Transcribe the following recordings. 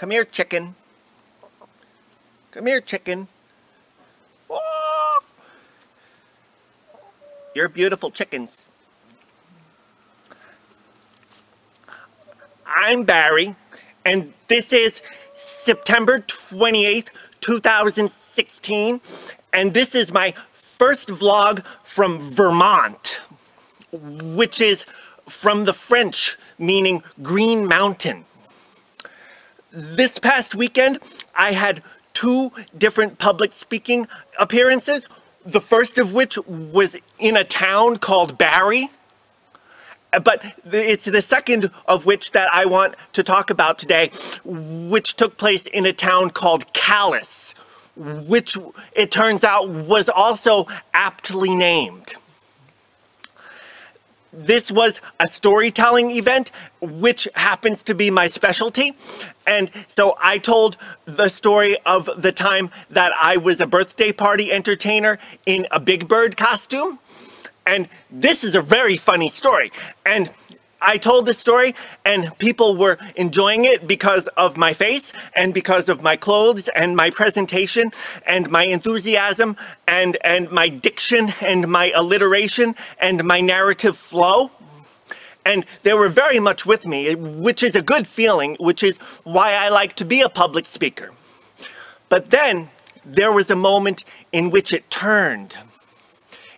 Come here, chicken. Come here, chicken. Oh. You're beautiful chickens. I'm Barry, and this is September 28th, 2016, and this is my first vlog from Vermont, which is from the French, meaning Green Mountain. This past weekend, I had 2 different public speaking appearances, the first of which was in a town called Barry. But it's the second of which that I want to talk about today, which took place in a town called Calais, which it turns out was also aptly named. This was a storytelling event, which happens to be my specialty. And so I told the story of the time that I was a birthday party entertainer in a Big Bird costume. And this is a very funny story. And I told the story and people were enjoying it because of my face and because of my clothes and my presentation and my enthusiasm and my diction and my alliteration and my narrative flow. And they were very much with me, which is a good feeling, which is why I like to be a public speaker. But then there was a moment in which it turned.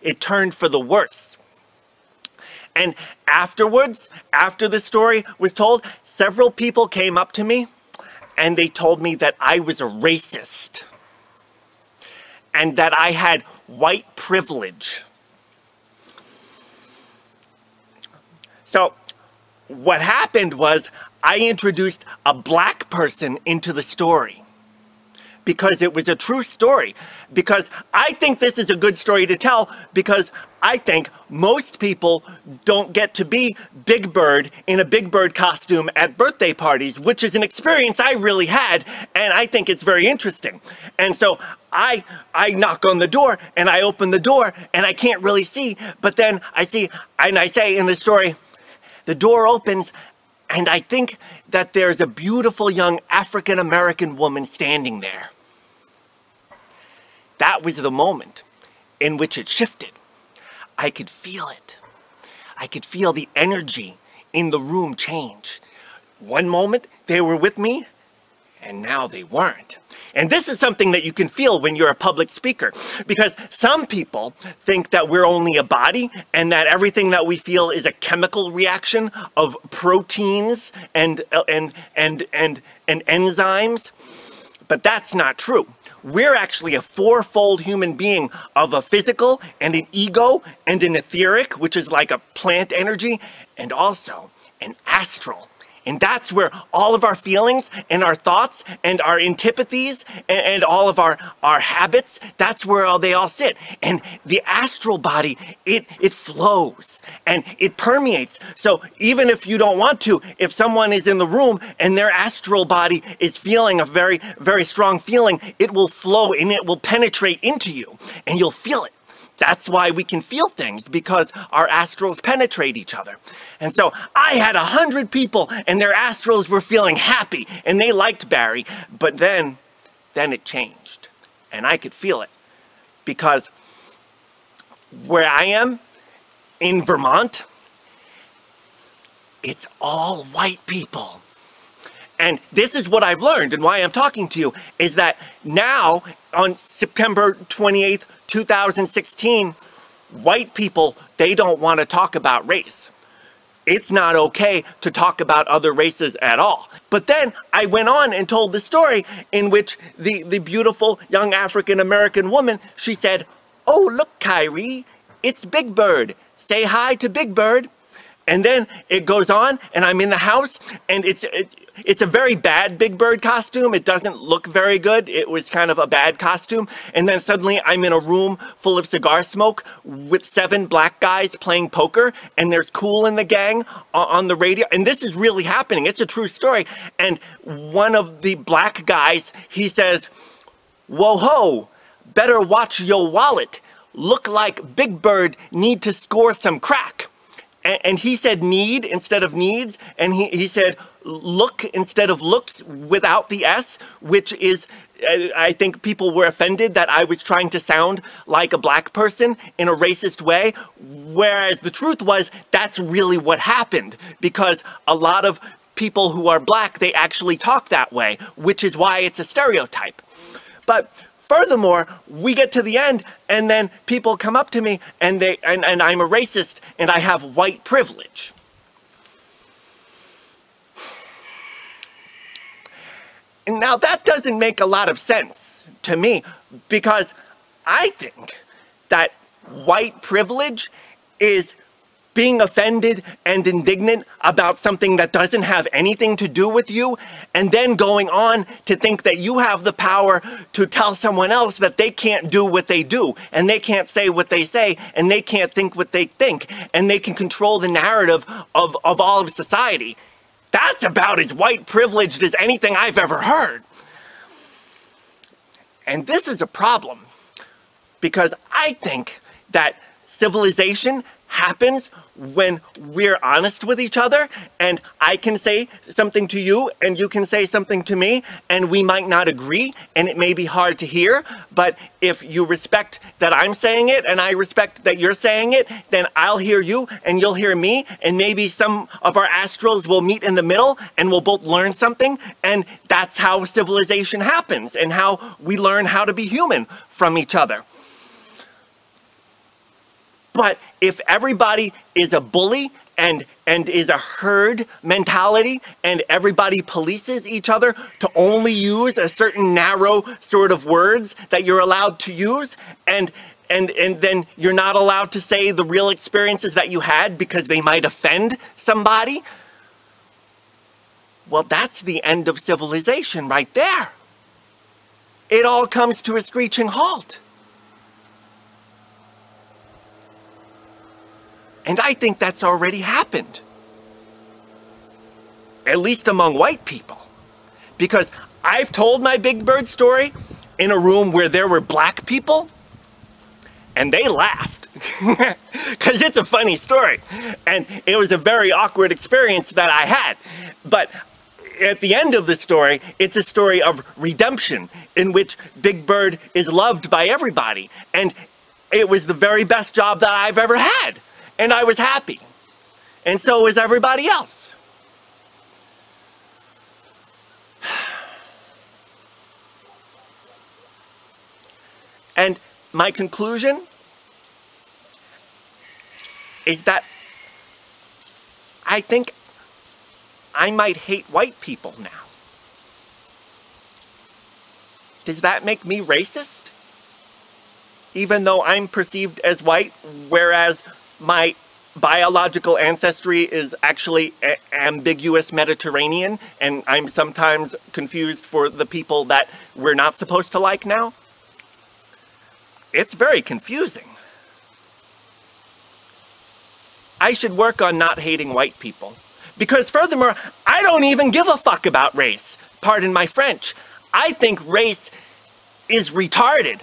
It turned for the worse. And afterwards, after the story was told, several people came up to me and they told me that I was a racist and that I had white privilege. So what happened was I introduced a black person into the story, because it was a true story, because I think this is a good story to tell, because I think most people don't get to be Big Bird in a Big Bird costume at birthday parties, which is an experience I really had, and I think it's very interesting. And so I knock on the door, and I open the door, and I can't really see, but then I see, and I say in the story, the door opens, and I think that there's a beautiful young African-American woman standing there. That was the moment in which it shifted. I could feel it. I could feel the energy in the room change. One moment they were with me, and now they weren't. And this is something that you can feel when you're a public speaker, because some people think that we're only a body and that everything that we feel is a chemical reaction of proteins and enzymes. But that's not true. We're actually a 4-fold human being of a physical and an ego and an etheric, which is like a plant energy, and also an astral. And that's where all of our feelings and our thoughts and our antipathies and all of our habits, that's where they all sit. And the astral body, it flows and it permeates. So even if you don't want to, if someone is in the room and their astral body is feeling a very, very strong feeling, it will flow and it will penetrate into you and you'll feel it. That's why we can feel things, because our astrals penetrate each other. And so I had 100 people and their astrals were feeling happy and they liked Barry, but then it changed and I could feel it, because where I am in Vermont, it's all white people. And this is what I've learned and why I'm talking to you, is that now on September 28th, 2016, white people, they don't want to talk about race. It's not okay to talk about other races at all. But then I went on and told the story in which the beautiful young African-American woman, she said, "Oh, look, Kyrie, it's Big Bird. Say hi to Big Bird." And then it goes on, and I'm in the house, and it's a very bad Big Bird costume. It doesn't look very good. It was kind of a bad costume. And then suddenly I'm in a room full of cigar smoke with 7 black guys playing poker, and there's Kool in the Gang on the radio. And this is really happening. It's a true story. And one of the black guys, he says, "Whoa ho, better watch your wallet. Look like Big Bird need to score some crack." and he said need instead of needs, and he said look instead of looks without the S, which is, I think people were offended that I was trying to sound like a black person in a racist way, whereas the truth was that's really what happened, because a lot of people who are black, they actually talk that way, which is why it's a stereotype. But furthermore, we get to the end, and then people come up to me, and I'm a racist, and I have white privilege. And now that doesn't make a lot of sense to me, because I think that white privilege is being offended and indignant about something that doesn't have anything to do with you, and then going on to think that you have the power to tell someone else that they can't do what they do, and they can't say what they say, and they can't think what they think, and they can control the narrative of all of society. That's about as white privileged as anything I've ever heard. And this is a problem, because I think that civilization happens when we're honest with each other, and I can say something to you and you can say something to me, and we might not agree, and it may be hard to hear, but if you respect that I'm saying it and I respect that you're saying it, then I'll hear you and you'll hear me, and maybe some of our astrals will meet in the middle and we'll both learn something, and that's how civilization happens and how we learn how to be human from each other. But if everybody is a bully and is a herd mentality, and everybody polices each other to only use a certain narrow sort of words that you're allowed to use, and then you're not allowed to say the real experiences that you had because they might offend somebody, well, that's the end of civilization right there. It all comes to a screeching halt. And I think that's already happened. At least among white people. Because I've told my Big Bird story in a room where there were black people, and they laughed. Because it's a funny story. And it was a very awkward experience that I had. But at the end of the story, it's a story of redemption, in which Big Bird is loved by everybody. And it was the very best job that I've ever had. And I was happy. And so was everybody else. And my conclusion is that I think I might hate white people now. Does that make me racist? Even though I'm perceived as white, whereas my biological ancestry is actually ambiguous Mediterranean, and I'm sometimes confused for the people that we're not supposed to like now? It's very confusing. I should work on not hating white people. Because furthermore, I don't even give a fuck about race. Pardon my French. I think race is retarded.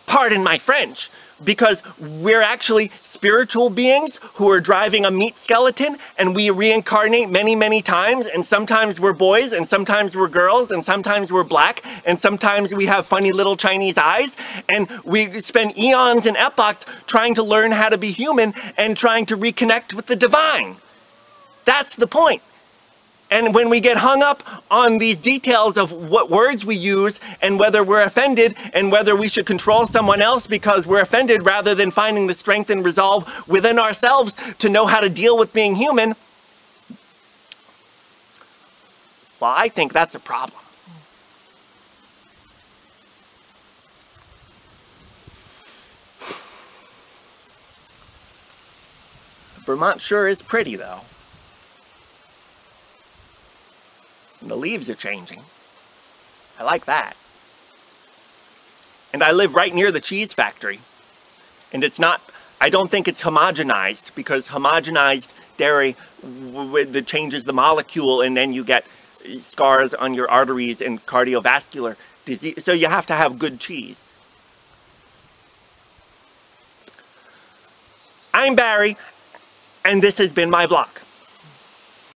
Pardon my French. Because we're actually spiritual beings who are driving a meat skeleton, and we reincarnate many, many times, and sometimes we're boys, and sometimes we're girls, and sometimes we're black, and sometimes we have funny little Chinese eyes, and we spend eons and epochs trying to learn how to be human and trying to reconnect with the divine. That's the point. And when we get hung up on these details of what words we use and whether we're offended and whether we should control someone else because we're offended rather than finding the strength and resolve within ourselves to know how to deal with being human, well, I think that's a problem. Vermont sure is pretty, though. And the leaves are changing. I like that. And I live right near the cheese factory. And it's not, I don't think it's homogenized, because homogenized dairy that changes the molecule, and then you get scars on your arteries and cardiovascular disease. So you have to have good cheese. I'm Barry, and this has been my vlog.